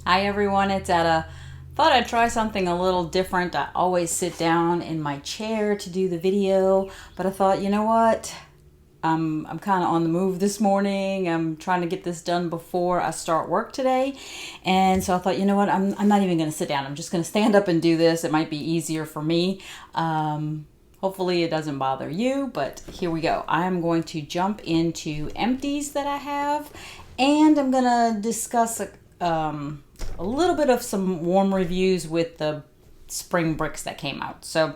Hi everyone, it's Etta. Thought I'd try something a little different. I always sit down in my chair to do the video, but I thought, you know what? I'm kind of on the move this morning. I'm trying to get this done before I start work today. And so I thought, you know what? I'm not even going to sit down. I'm just going to stand up and do this. It might be easier for me. Hopefully it doesn't bother you, but here we go. I'm going to jump into empties that I have, and I'm going to discuss a little bit of some warm reviews with the spring bricks that came out. So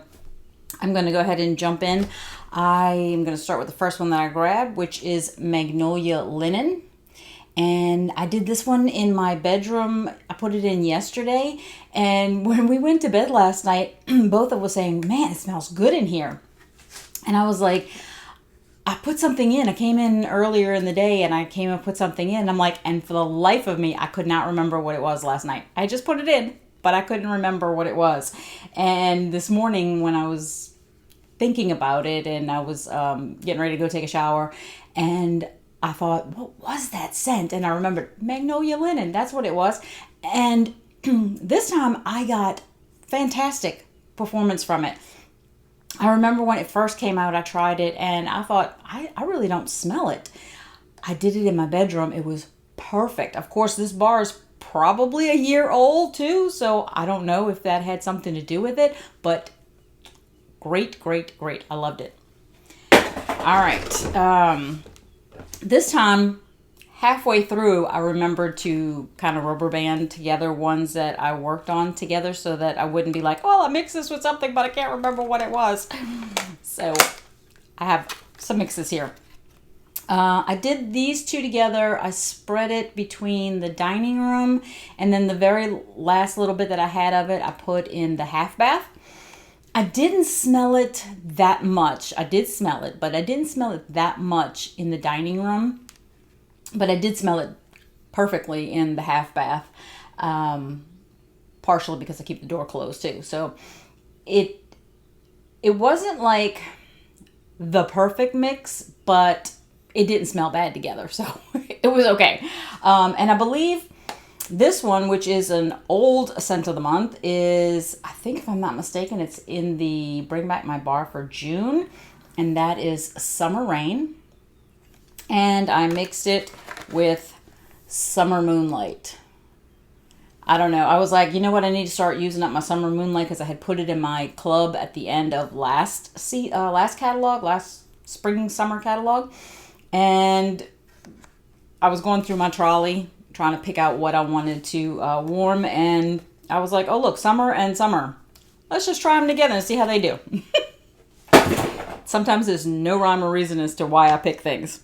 I'm going to go ahead and jump in. I'm going to start with the first one that I grabbed, which is Magnolia Linen. And I did this one in my bedroom. I put it in yesterday. And when we went to bed last night, both of us saying, man, it smells good in here. And I was like, I put something in. I came in earlier in the day and I came and put something in. I'm like, and for the life of me, I could not remember what it was last night. I just put it in, but I couldn't remember what it was. And this morning when I was thinking about it and I was getting ready to go take a shower, and I thought, what was that scent? And I remembered Magnolia Linen. That's what it was. And this time I got fantastic performance from it. I remember when it first came out, I tried it and I thought, I really don't smell it. I did it in my bedroom. It was perfect. Of course, this bar is probably a year old too, so I don't know if that had something to do with it, but great, great, great. I loved it. All right. This time, halfway through, I remembered to kind of rubber band together ones that I worked on together so that I wouldn't be like, well, I mixed this with something, but I can't remember what it was. So I have some mixes here. I did these two together. I spread it between the dining room, and then the very last little bit that I had of it, I put in the half bath. I didn't smell it that much. I did smell it, but I didn't smell it that much in the dining room. But I did smell it perfectly in the half bath, partially because I keep the door closed too. So it wasn't like the perfect mix, but it didn't smell bad together. So it was okay. And I believe this one, which is an old scent of the month, is, I think if I'm not mistaken, it's in the Bring Back My Bar for June, and that is Summer Rain. And I mixed it with Summer Moonlight. I don't know. I was like, you know what? I need to start using up my Summer Moonlight because I had put it in my club at the end of last catalog, last spring summer catalog, and I was going through my trolley trying to pick out what I wanted to warm, and I was like, oh look, summer and summer. Let's just try them together and see how they do. Sometimes there's no rhyme or reason as to why I pick things.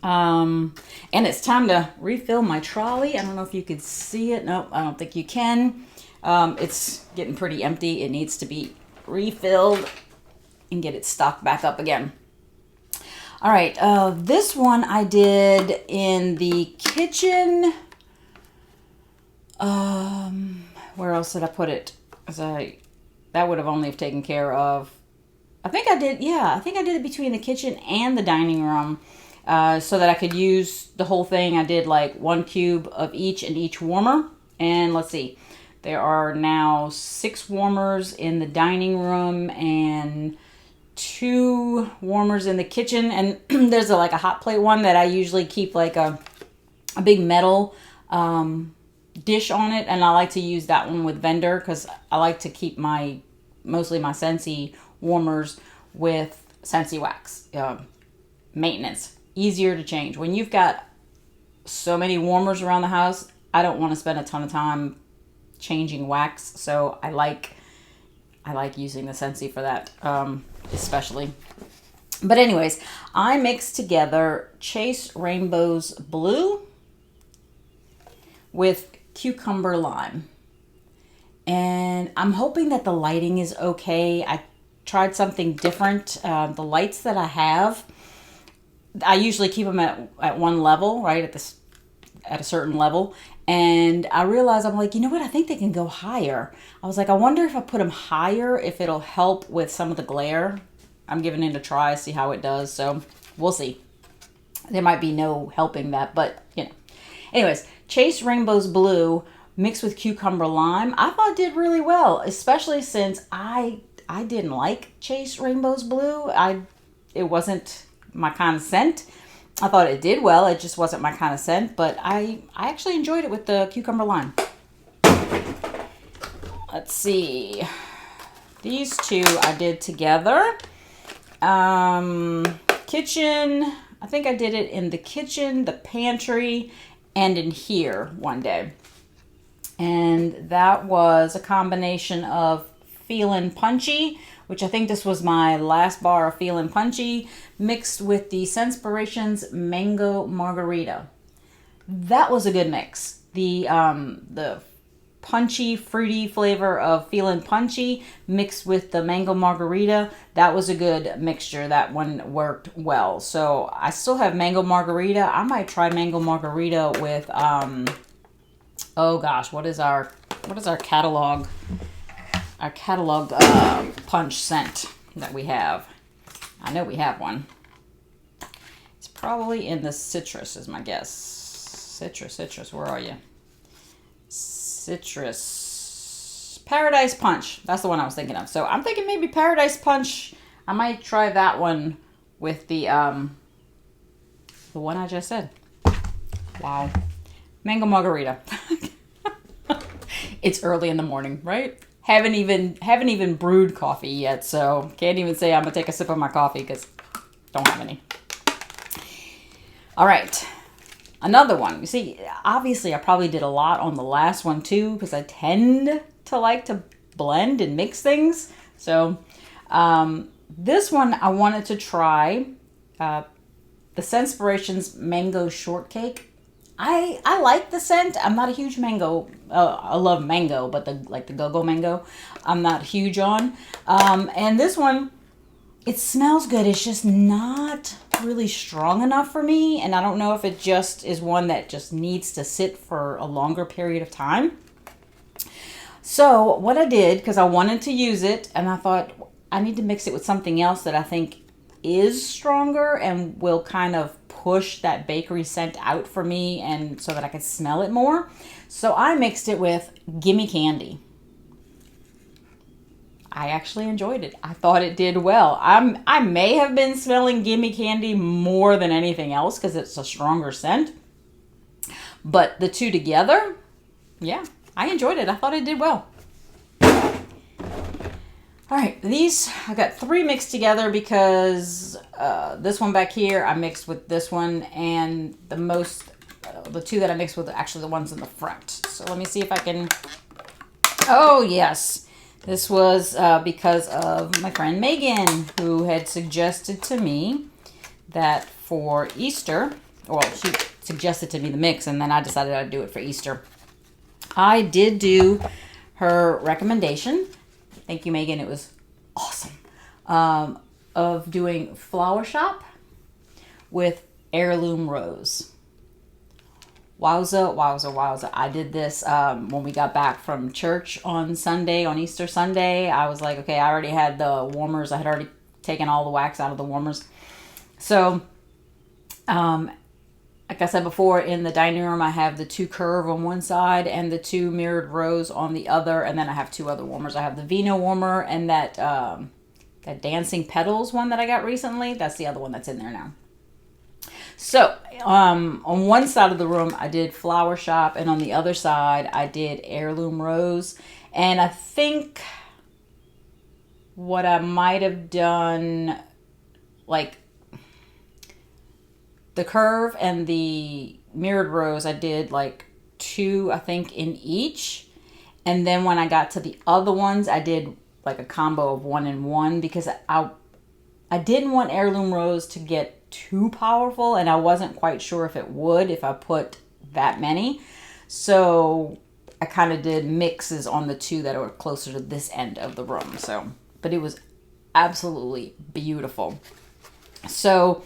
And it's time to refill my trolley. I don't know if you could see it. Nope, I don't think you can. It's getting pretty empty. It needs to be refilled and get it stocked back up again. All right, this one I did in the kitchen. Where else did I put it? That would have only have taken care of. I think I did it between the kitchen and the dining room, so that I could use the whole thing. I did like 1 cube of each in each warmer. And let's see, there are now 6 warmers in the dining room and 2 warmers in the kitchen. And there's like a hot plate one that I usually keep like a big metal dish on it, and I like to use that one with vendor because I like to keep mostly my Scentsy warmers with Scentsy wax. Maintenance, easier to change. When you've got so many warmers around the house, I don't want to spend a ton of time changing wax, so I like using the Scentsy for that, especially. But anyways, I mixed together Chase Rainbow's Blue with Cucumber Lime. And I'm hoping that the lighting is okay. I tried something different. The lights that I have, I usually keep them at one level, right, at a certain level. And I realized, I'm like, you know what? I think they can go higher. I was like, I wonder if I put them higher, if it'll help with some of the glare. I'm giving it a try, see how it does. So we'll see. There might be no helping that, but you know. Anyways, Chase Rainbow's Blue mixed with Cucumber Lime, I thought did really well, especially since I didn't like Chase Rainbow's Blue. It wasn't my kind of scent. I thought it did well. It just wasn't my kind of scent, but I actually enjoyed it with the Cucumber Lime. Let's see. These two I did together. Kitchen, I think I did it in the kitchen, the pantry, and in here one day. And that was a combination of Feelin' Punchy, which I think this was my last bar of Feelin' Punchy, mixed with the Scentspirations Mango Margarita. That was a good mix. The punchy, fruity flavor of Feelin' Punchy mixed with the Mango Margarita, that was a good mixture. That one worked well. So I still have Mango Margarita. I might try Mango Margarita with, oh gosh, what is our catalog? Our catalog punch scent that we have. I know we have one. It's probably in the citrus is my guess. Citrus, where are you? Citrus. Paradise Punch. That's the one I was thinking of. So I'm thinking maybe Paradise Punch. I might try that one with the one I just said. Wow. Mango Margarita. It's early in the morning, right? Haven't even brewed coffee yet, so can't even say I'm gonna take a sip of my coffee because don't have any. All right, another one. You see, obviously I probably did a lot on the last one too because I tend to like to blend and mix things. So this one I wanted to try the Scentspirations Mango Shortcake. I like the scent. I'm not a huge mango. I love mango, but the go-go mango, I'm not huge on. And this one, it smells good. It's just not really strong enough for me. And I don't know if it just is one that just needs to sit for a longer period of time. So what I did, because I wanted to use it, and I thought I need to mix it with something else that I think is stronger and will kind of push that bakery scent out for me and so that I can smell it more. So I mixed it with Gimme Candy. I actually enjoyed it. I thought it did well. I may have been smelling Gimme Candy more than anything else because it's a stronger scent. But the two together, yeah, I enjoyed it. I thought it did well. All right, these, I got 3 mixed together because this one back here I mixed with this one, and the 2 that I mixed with are actually the ones in the front. So let me see if I can, oh yes, this was because of my friend Megan, who had suggested to me that for Easter, well, she suggested to me the mix, and then I decided I'd do it for Easter. I did do her recommendation. Thank you, Megan. It was awesome. Of doing Flower Shop with Heirloom Rose. Wowza, wowza, wowza. I did this when we got back from church on Sunday, on Easter Sunday. I was like, okay, I already had the warmers. I had already taken all the wax out of the warmers. So, like I said before, in the dining room, I have the 2 curve on one side and the 2 mirrored rose on the other. And then I have 2 other warmers. I have the Vino warmer and that Dancing Petals one that I got recently. That's the other one that's in there now. So on one side of the room, I did Flower Shop. And on the other side, I did Heirloom Rose. And I think what I might have done, like, the curve and the mirrored rose, I did like 2, I think, in each. And then when I got to the other ones, I did like a combo of 1 and 1 because I didn't want Heirloom Rose to get too powerful, and I wasn't quite sure if it would if I put that many. So I kind of did mixes on the 2 that are closer to this end of the room. So, but it was absolutely beautiful. So,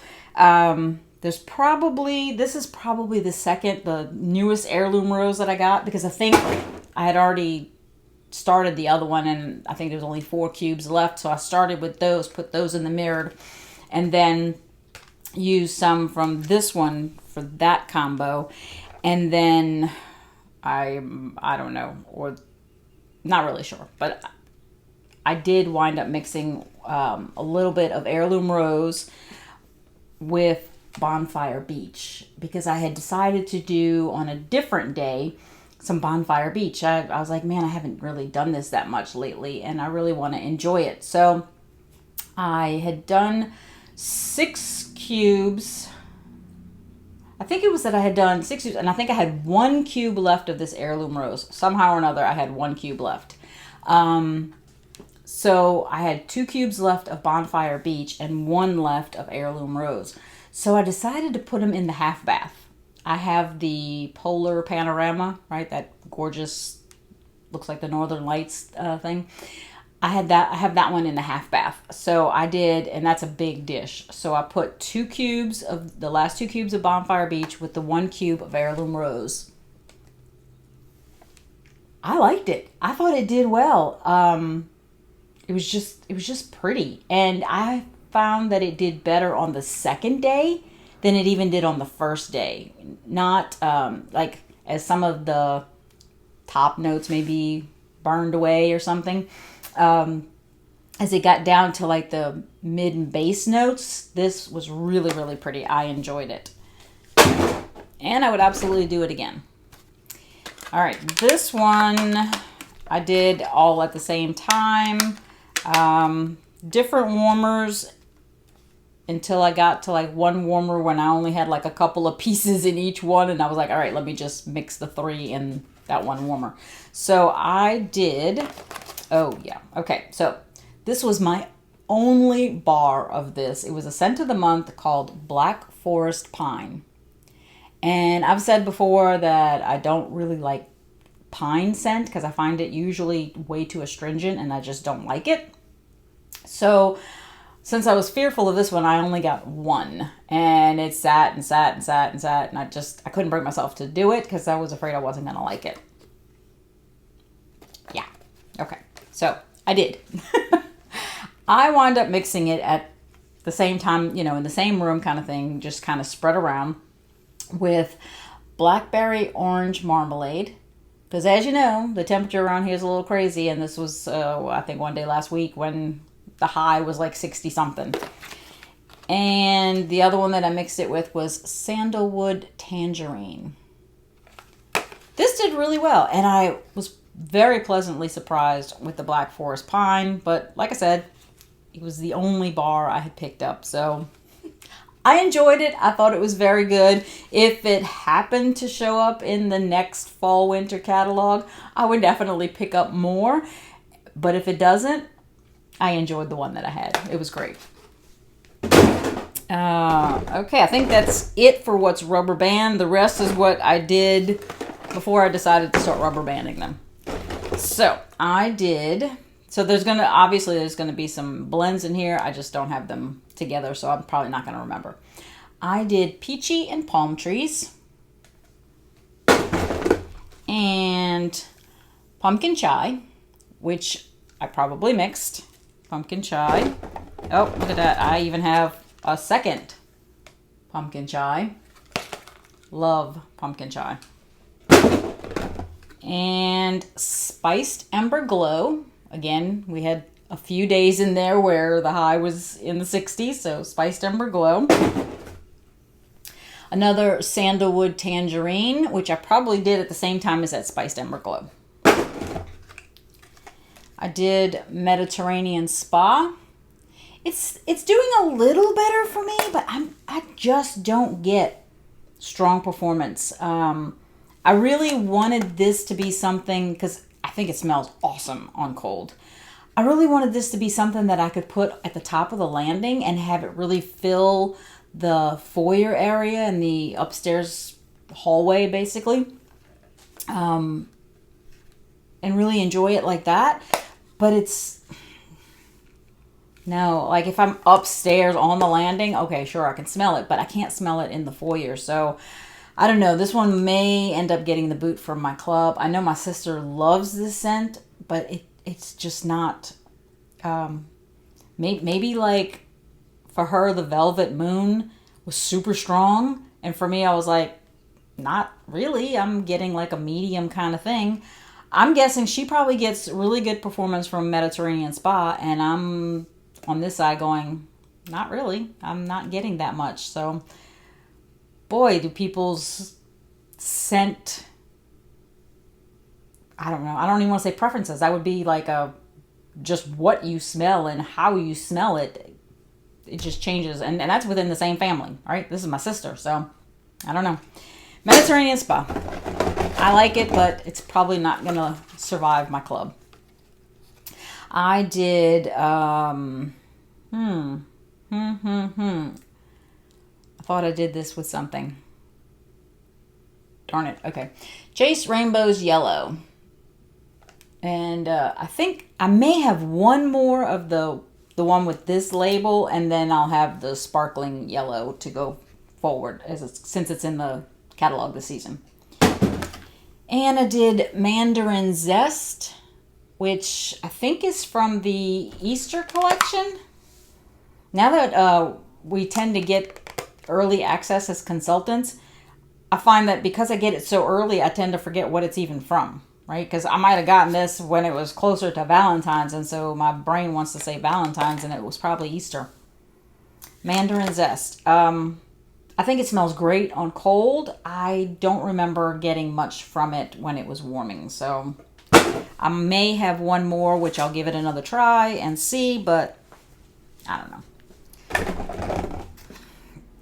this is probably the newest Heirloom Rose that I got, because I think I had already started the other one and I think there's only 4 cubes left. So I started with those, put those in the mirrored, and then used some from this one for that combo. And then I don't know, or not really sure, but I did wind up mixing a little bit of Heirloom Rose with Bonfire Beach, because I had decided to do on a different day some Bonfire Beach. I was like, man, I haven't really done this that much lately, and I really want to enjoy it. So I had done 6 cubes. I think it was that I had done 6 cubes, and I think I had 1 cube left of this Heirloom Rose. Somehow or another, I had 1 cube left. So I had 2 cubes left of Bonfire Beach and 1 left of Heirloom Rose. So I decided to put them in the half bath. I have the Polar Panorama, right? That gorgeous, looks like the Northern Lights thing. I have that one in the half bath. So I did, and that's a big dish. So I put the last 2 cubes of Bonfire Beach with the 1 cube of Heirloom Rose. I liked it. I thought it did well. It was just pretty. And I found that it did better on the second day than it even did on the first day. Not like as some of the top notes maybe burned away or something. As it got down to like the mid and bass notes, this was really, really pretty. I enjoyed it. And I would absolutely do it again. All right, this one I did all at the same time. Different warmers until I got to like one warmer when I only had like a couple of pieces in each one. And I was like, all right, let me just mix the 3 in that one warmer. So I did, oh yeah, okay. So this was my only bar of this. It was a scent of the month called Black Forest Pine. And I've said before that I don't really like pine scent because I find it usually way too astringent and I just don't like it. So since I was fearful of this one, I only got 1, and it sat and sat and sat and sat, and I couldn't bring myself to do it because I was afraid I wasn't going to like it. Yeah. Okay. So I did. I wound up mixing it at the same time, in the same room kind of thing, just kind of spread around with blackberry orange marmalade. Because as you know, the temperature around here is a little crazy, and this was, I think, one day last week when the high was like 60 something. And the other one that I mixed it with was sandalwood tangerine. This did really well, and I was very pleasantly surprised with the Black Forest Pine, but like I said, it was the only bar I had picked up, so I enjoyed it. I thought it was very good. If it happened to show up in the next fall winter catalog, I would definitely pick up more, but if it doesn't, I enjoyed the one that I had. It was great. Okay, I think that's it for what's rubber band. The rest is what I did before I decided to start rubber banding them. So there's gonna be some blends in here. I just don't have them together, so I'm probably not gonna remember. I did peachy and palm trees and pumpkin chai, which I probably mixed. Pumpkin chai. Oh, look at that. I even have a second pumpkin chai. Love pumpkin chai. And spiced Ember Glow. Again, we had a few days in there where the high was in the 60s, so spiced Ember Glow. Another sandalwood tangerine, which I probably did at the same time as that spiced Ember Glow. I did Mediterranean Spa. It's doing a little better for me, but I just don't get strong performance. I really wanted this to be something, because I think it smells awesome on cold. I really wanted this to be something that I could put at the top of the landing and have it really fill the foyer area and the upstairs hallway, basically. And really enjoy it like that. But no, like if I'm upstairs on the landing, okay, sure, I can smell it, but I can't smell it in the foyer. So I don't know. This one may end up getting the boot from my club. I know my sister loves this scent, but it's just not, maybe like for her, the Velvet Moon was super strong. And for me, I was like, not really. I'm getting like a medium kind of thing. I'm guessing she probably gets really good performance from Mediterranean Spa, and I'm on this side going, not really. I'm not getting that much. So, boy, do people's scent, I don't know. I don't even want to say preferences. That would be like a just what you smell and how you smell it. It just changes. And that's within the same family, right? This is my sister. So, I don't know. Mediterranean Spa. I like it, but it's probably not going to survive my club. I did, I thought I did this with something. Darn it. Okay. Chase Rainbow's Yellow. And I think I may have one more of the one with this label, and then I'll have the sparkling yellow to go forward since it's in the catalog this season. And I did Mandarin Zest, which I think is from the Easter collection. Now that we tend to get early access as consultants, I find that because I get it so early, I tend to forget what it's even from, right? Because I might have gotten this when it was closer to Valentine's, and so my brain wants to say Valentine's, and it was probably Easter. Mandarin Zest. I think it smells great on cold. I don't remember getting much from it when it was warming. So I may have one more, which I'll give it another try and see, but I don't know.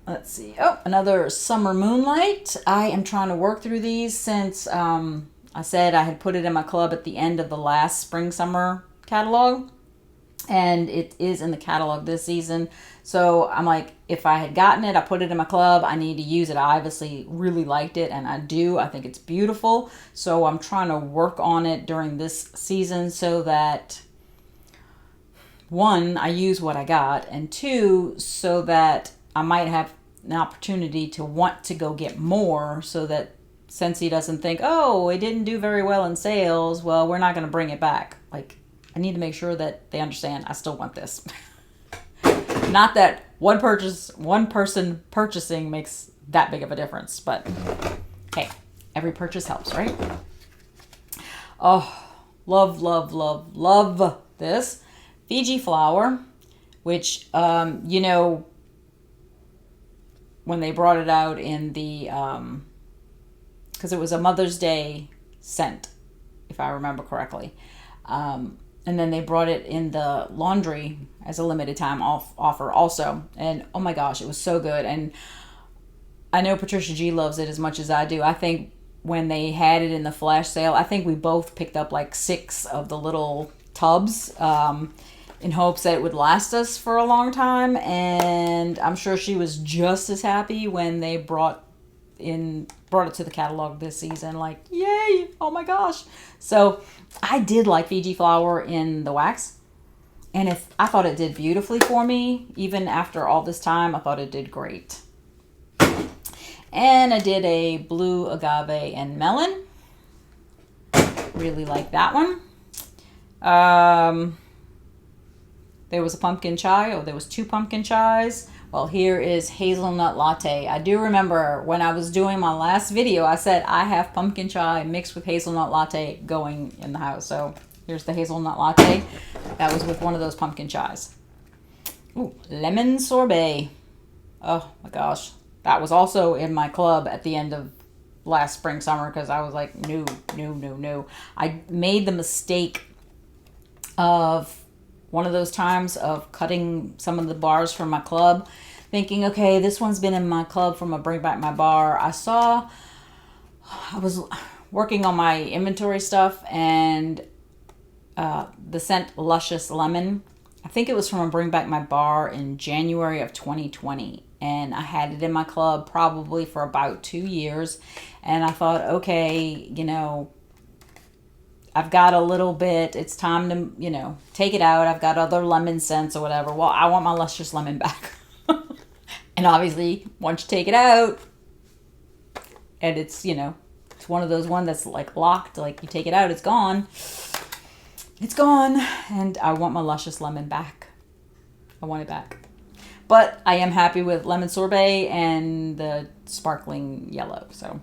Let's see. Oh, another Summer Moonlight. I am trying to work through these since I said I had put it in my club at the end of the last spring-summer catalog. And it is in the catalog this season. So I'm like, if I had gotten it, I put it in my club, I need to use it. I obviously really liked it, and I do. I think it's beautiful. So I'm trying to work on it during this season so that, one, I use what I got, and two, so that I might have an opportunity to want to go get more so that Scentsy doesn't think, oh, it didn't do very well in sales. Well, we're not going to bring it back. Like, I need to make sure that they understand I still want this. Not that one person purchasing makes that big of a difference, but hey, every purchase helps, right? Oh, love this. Fiji Flower, which, when they brought it out in the, because it was a Mother's Day scent, if I remember correctly. And then they brought it in the laundry as a limited time offer also. And oh my gosh, it was so good. And I know Patricia G loves it as much as I do. I think when they had it in the flash sale, I think we both picked up like 6 of the little tubs in hopes that it would last us for a long time. And I'm sure she was just as happy when they brought it to the catalog this season. Like, yay, oh my gosh. So I did like Fiji Flower in the wax, and I thought it did beautifully for me. Even after all this time, I thought it did great. And I did a Blue Agave and Melon. Really like that one. There was a pumpkin chai. Oh, there was 2 pumpkin chais. Well, here is hazelnut latte. I do remember when I was doing my last video, I said I have pumpkin chai mixed with hazelnut latte going in the house. So here's the hazelnut latte. That was with one of those pumpkin chais. Ooh, lemon sorbet. Oh my gosh. That was also in my club at the end of last spring, summer, because I was like, no. I made the mistake of one of those times of cutting some of the bars from my club, thinking, okay, this one's been in my club from a Bring Back My Bar. I was working on my inventory stuff, and the scent Luscious Lemon, I think it was from a Bring Back My Bar in January of 2020. And I had it in my club probably for about 2 years. And I thought, okay, I've got a little bit. It's time to, take it out. I've got other lemon scents or whatever. Well, I want my Luscious Lemon back. And obviously, once you take it out, and it's, it's one of those ones that's like locked. Like you take it out, it's gone. It's gone. And I want my Luscious Lemon back. I want it back. But I am happy with lemon sorbet and the sparkling yellow. So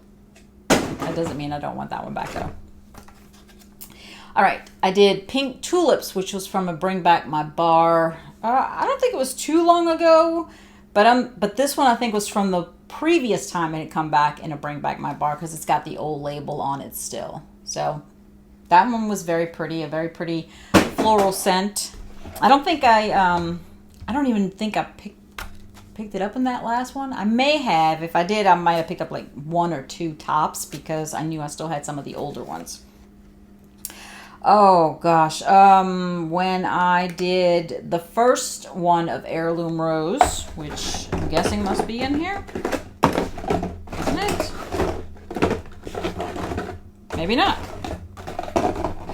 That doesn't mean I don't want that one back though. All right, I did Pink Tulips, which was from a Bring Back My Bar. I don't think it was too long ago, but this one I think was from the previous time it had come back in a Bring Back My Bar because it's got the old label on it still. So that one was very pretty, a very pretty floral scent. I don't even think I picked it up in that last one. I may have. If I did, I might have picked up like 1 or 2 tops because I knew I still had some of the older ones. Oh gosh, when I did the first one of Heirloom Rose, which I'm guessing must be in here, isn't it? Maybe not.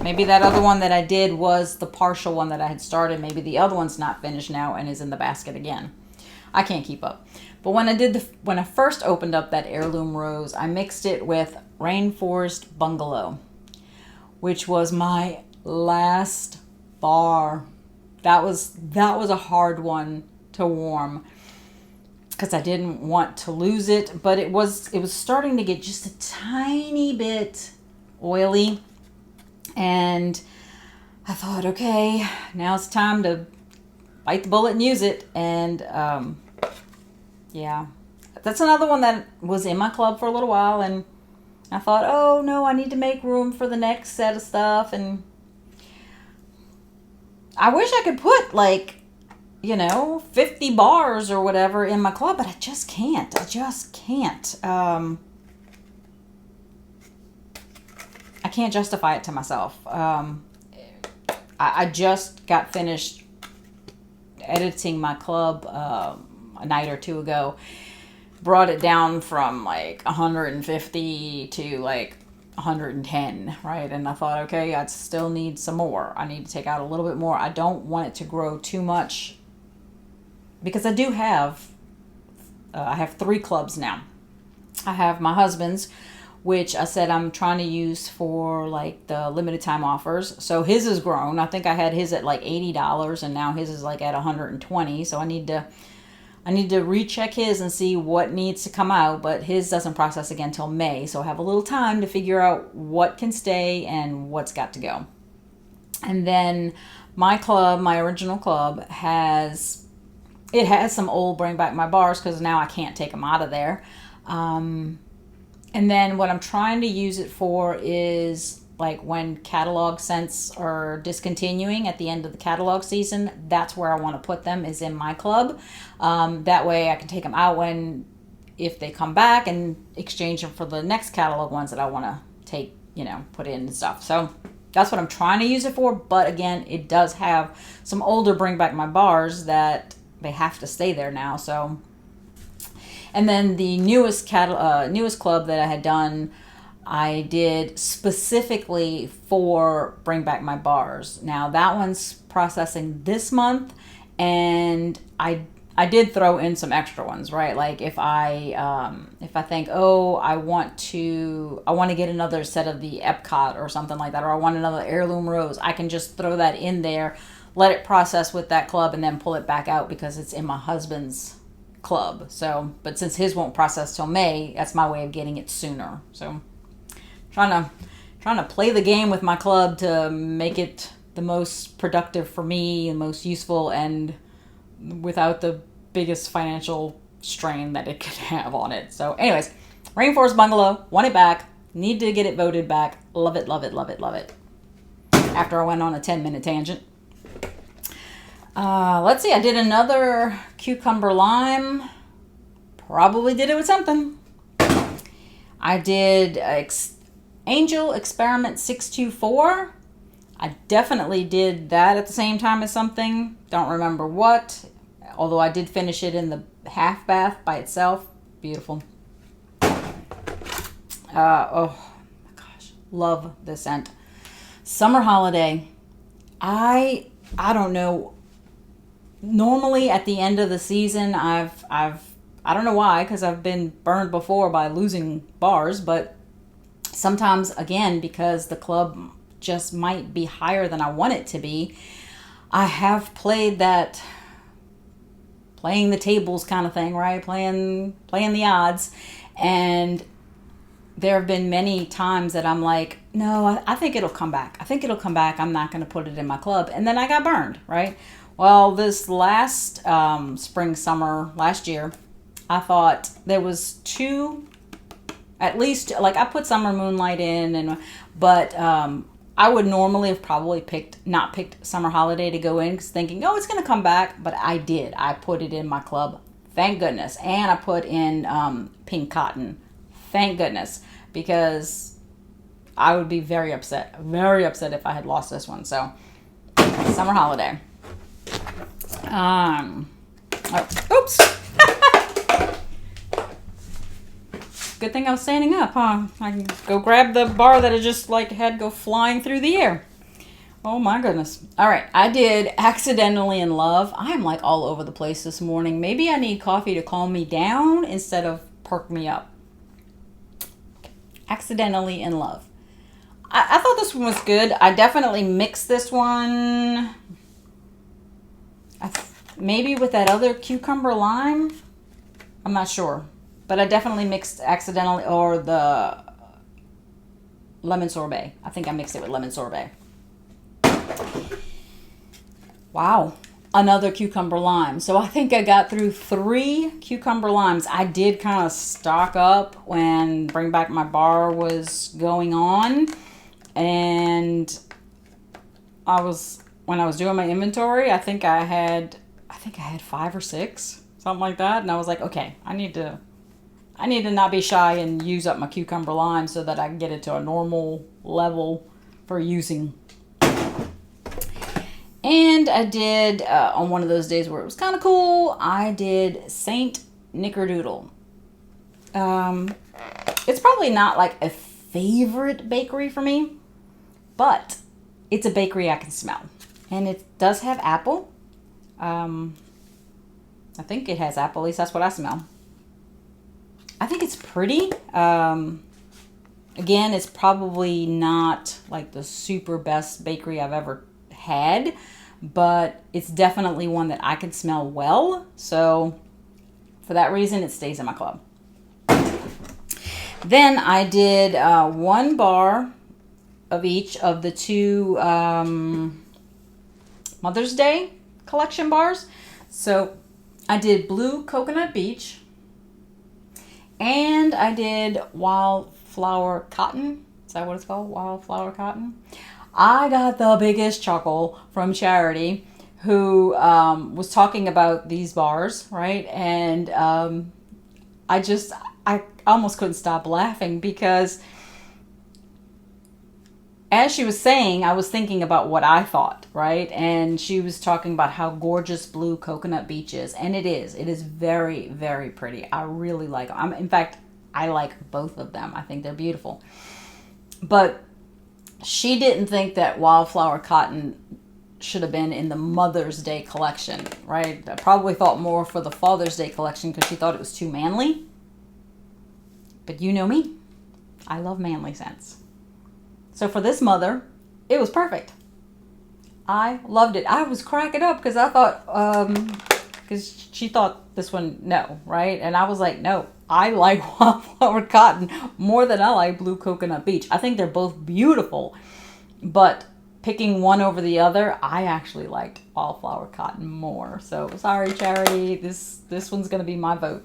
Maybe that other one that I did was the partial one that I had started. Maybe the other one's not finished now and is in the basket again. I can't keep up. But when I first opened up that Heirloom Rose, I mixed it with Rainforest Bungalow, which was my last bar. That was a hard one to warm because I didn't want to lose it, but it was starting to get just a tiny bit oily, and I thought, okay, now it's time to bite the bullet and use it. And yeah, that's another one that was in my club for a little while, and I thought, oh no, I need to make room for the next set of stuff. And I wish I could put 50 bars or whatever in my club, but I just can't. I can't justify it to myself. I just got finished editing my club a night or two ago. Brought it down from 150 to 110, right? And I thought, okay, I still need some more. I need to take out a little bit more. I don't want it to grow too much because I do have, I have 3 clubs now. I have my husband's, which I said I'm trying to use for the limited time offers. So his has grown. I think I had his at $80 and now his is at 120. So I need to recheck his and see what needs to come out, but his doesn't process again until May. So I have a little time to figure out what can stay and what's got to go. And then my club, my original club, has some old Bring Back My Bars because now I can't take them out of there. And then what I'm trying to use it for is when catalog scents are discontinuing at the end of the catalog season, that's where I want to put them, is in my club. That way I can take them out if they come back and exchange them for the next catalog ones that I want to take, put in and stuff. So that's what I'm trying to use it for. But again, it does have some older Bring Back My Bars that they have to stay there now. So, and then the newest club that I had done, I did specifically for Bring Back My Bars. Now that one's processing this month, and I did throw in some extra ones, right? If I think, oh, I want to get another set of the Epcot or something like that, or I want another Heirloom Rose, I can just throw that in there, let it process with that club, and then pull it back out because it's in my husband's club. So, but since his won't process till May, that's my way of getting it sooner. So trying to play the game with my club to make it the most productive for me and most useful, and without the biggest financial strain that it could have on it. So anyways, Rainforest Bungalow, want it back, need to get it voted back. Love it, love it, love it, love it. After I went on a 10-minute tangent. Let's see, I did another cucumber lime. Probably did it with something. I did Angel Experiment 624. I definitely did that at the same time as something. Don't remember what. Although I did finish it in the half bath by itself. Beautiful. Oh my gosh. Love this scent. Summer Holiday. I don't know. Normally at the end of the season, I don't know why, because I've been burned before by losing bars, but sometimes, again, because the club just might be higher than I want it to be, I have played that playing the tables kind of thing, right? Playing the odds. And there have been many times that I'm like, no, I think it'll come back. I think it'll come back. I'm not going to put it in my club. And then I got burned, right? Well, this last spring, summer, last year, I thought there was two, at least, like I put Summer Moonlight in, but I would normally have probably not picked Summer Holiday to go in, because thinking, oh, it's going to come back. But I did. I put it in my club. Thank goodness. And I put in Pink Cotton. Thank goodness. Because I would be very upset if I had lost this one. So, Summer Holiday. Oops. Good thing I was standing up, huh? I can go grab the bar that I just like had go flying through the air. Oh my goodness. All right, I did Accidentally in Love. I am like all over the place this morning. Maybe I need coffee to calm me down instead of perk me up. Accidentally in Love. I thought this one was good. I definitely mixed this one maybe with that other cucumber lime. I'm not sure. But I definitely mixed Accidentally, or the lemon sorbet. I think I mixed it with lemon sorbet. Wow. Another cucumber lime. So I think I got through 3 cucumber limes. I did kind of stock up when Bring Back My Bar was going on. And when I was doing my inventory, I think I had 5 or 6, something like that. And I was like, okay, I need to not be shy and use up my cucumber lime so that I can get it to a normal level for using. And I did, on one of those days where it was kind of cool, I did Saint Nickerdoodle. It's probably not like a favorite bakery for me, but it's a bakery I can smell. And it does have apple. I think it has apple, at least that's what I smell. I think it's pretty. Again, it's probably not like the super best bakery I've ever had, but it's definitely one that I can smell well. So for that reason, it stays in my club. Then I did 1 bar of each of the 2 Mother's Day collection bars. So I did Blue Coconut Beach. And I did Wildflower Cotton. Is that what it's called? Wildflower Cotton. I got the biggest chuckle from Charity, who was talking about these bars, right? And I almost couldn't stop laughing, because as she was saying, I was thinking about what I thought, right? And she was talking about how gorgeous Blue Coconut Beach is. And it is. It is very, very pretty. I really like them. In fact, I like both of them. I think they're beautiful. But she didn't think that Wildflower Cotton should have been in the Mother's Day collection, right? I probably thought more for the Father's Day collection, because she thought it was too manly. But you know me. I love manly scents. So for this mother, it was perfect. I loved it. I was cracking up because I thought, because she thought this one, no, right? And I was like, no, I like Wildflower Cotton more than I like Blue Coconut Beach. I think they're both beautiful, but picking one over the other, I actually liked Wildflower Cotton more. So sorry, Charity, this one's going to be my vote.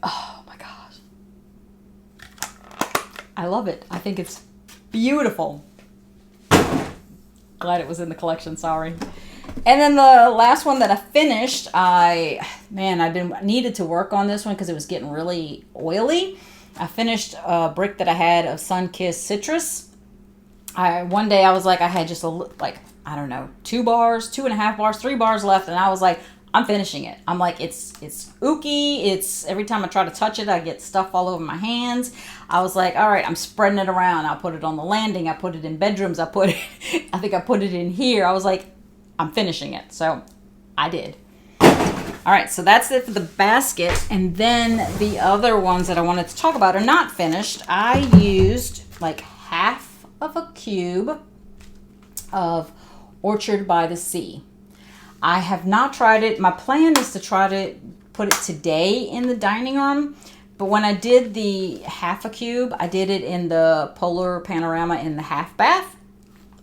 Oh my gosh. I love it. I think it's beautiful. Glad it was in the collection, sorry. And then the last one that I finished, needed to work on this one because it was getting really oily. I finished a brick that I had of Sunkissed Citrus. One day I was like, I had just 2 bars, 2.5 bars, 3 bars left, and I was like, I'm finishing it. I'm like, it's ooky. It's every time I try to touch it, I get stuff all over my hands. I was like, all right, I'm spreading it around. I'll put it on the landing. I put it in bedrooms. I think I put it in here. I was like, I'm finishing it. So I did. All right, so that's it for the basket. And then the other ones that I wanted to talk about are not finished. I used like half of a cube of Orchard by the Sea. I have not tried it. My plan is to try to put it today in the dining room. But when I did the half a cube, I did it in the Polar Panorama in the half bath.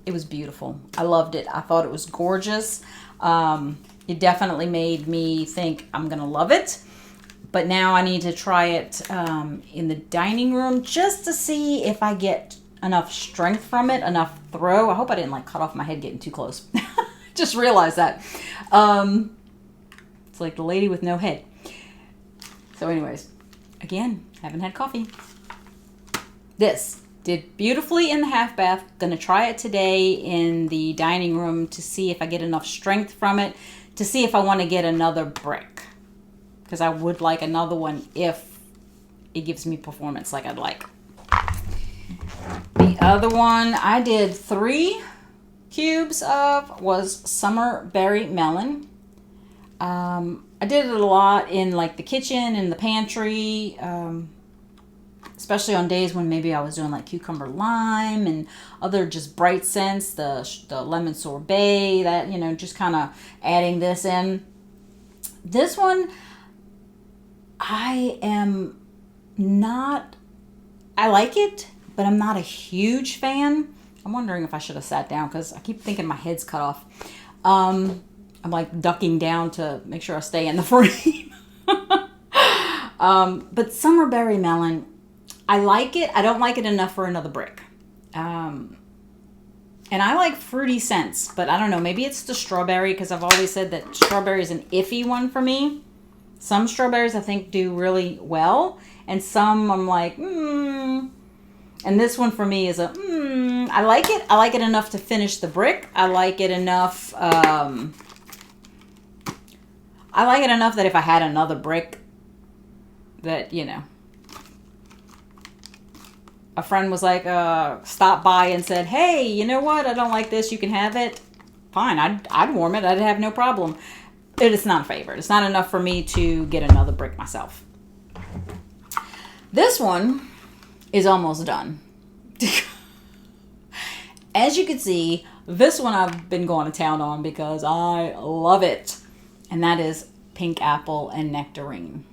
It was beautiful. I loved it. I thought it was gorgeous. It definitely made me think I'm going to love it. But now I need to try it in the dining room just to see if I get enough strength from it, enough throw. I hope I didn't like cut off my head getting too close. Just realized that. It's like the lady with no head. So anyways, again, haven't had coffee. This did beautifully in the half bath. Gonna try it today in the dining room to see if I get enough strength from it, to see if I want to get another brick. Because I would like another one if it gives me performance like I'd like. The other one I did 3 cubes of was Summer Berry Melon. I did it a lot in like the kitchen, in the pantry, especially on days when maybe I was doing like cucumber lime and other just bright scents, the lemon sorbet, that, you know, just kind of adding this in. This one, I like it, but I'm not a huge fan. I'm wondering if I should have sat down because I keep thinking my head's cut off. I'm like ducking down to make sure I stay in the frame. But Summer Berry Melon, I like it. I don't like it enough for another brick. And I like fruity scents, but I don't know. Maybe it's the strawberry because I've always said that strawberry is an iffy one for me. Some strawberries I think do really well, and some I'm like, And this one for me is I like it. I like it enough to finish the brick. I like it enough. I like it enough that if I had another brick, that, you know, a friend was like, stopped by and said, hey, you know what? I don't like this. You can have it. Fine. I'd warm it. I'd have no problem. It's not a favorite. It's not enough for me to get another brick myself. This one is almost done. As you can see, this one I've been going to town on because I love it. And that is Pink Apple and Nectarine.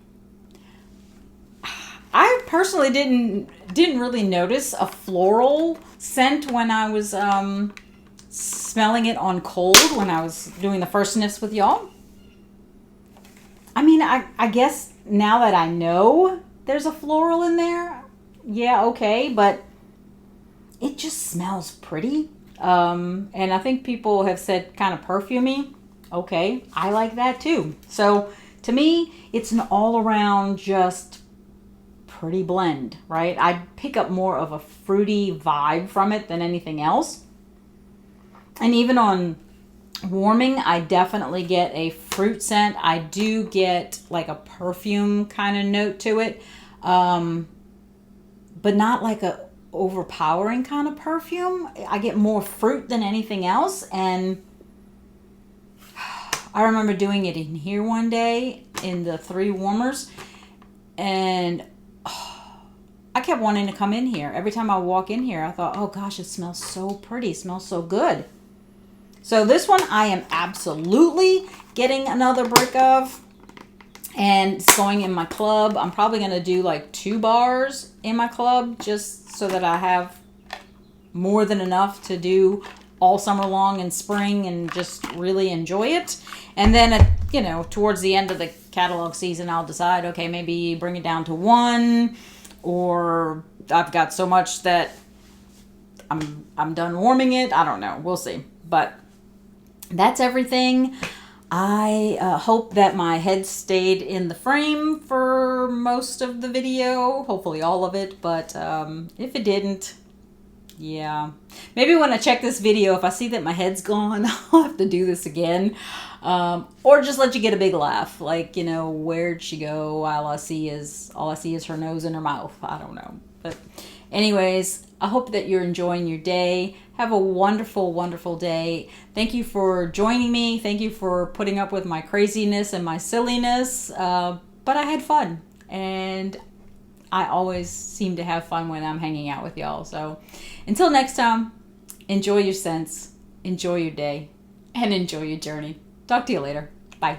I personally didn't really notice a floral scent when I was smelling it on cold when I was doing the first sniffs with y'all. I mean, I guess now that I know there's a floral in there, yeah, okay, but it just smells pretty. And I think people have said kind of perfumey. Okay, I like that too. So to me, it's an all-around just pretty blend, right? I'd pick up more of a fruity vibe from it than anything else. And even on warming, I definitely get a fruit scent. I do get like a perfume kind of note to it, but not like a overpowering kind of perfume. I get more fruit than anything else. And I remember doing it in here one day in the 3 warmers, and I kept wanting to come in here. Every time I walk in here, I thought, oh gosh, it smells so pretty. It smells so good. So this one I am absolutely getting another brick of, and it's going in my club. I'm probably going to do like 2 bars in my club just so that I have more than enough to do all summer long in spring and just really enjoy it. And then, you know, towards the end of the catalog season, I'll decide, okay, maybe bring it down to 1, or I've got so much that I'm done warming it. I don't know. We'll see. But that's everything. I hope that my head stayed in the frame for most of the video, hopefully all of it. But if it didn't, yeah, maybe when I check this video, if I see that my head's gone, I'll have to do this again. Or just let you get a big laugh. Like, you know, where'd she go? All I see is her nose and her mouth. I don't know. But anyways, I hope that you're enjoying your day. Have a wonderful, wonderful day. Thank you for joining me. Thank you for putting up with my craziness and my silliness. But I had fun. And I always seem to have fun when I'm hanging out with y'all. So until next time, enjoy your scents, enjoy your day, and enjoy your journey. Talk to you later. Bye.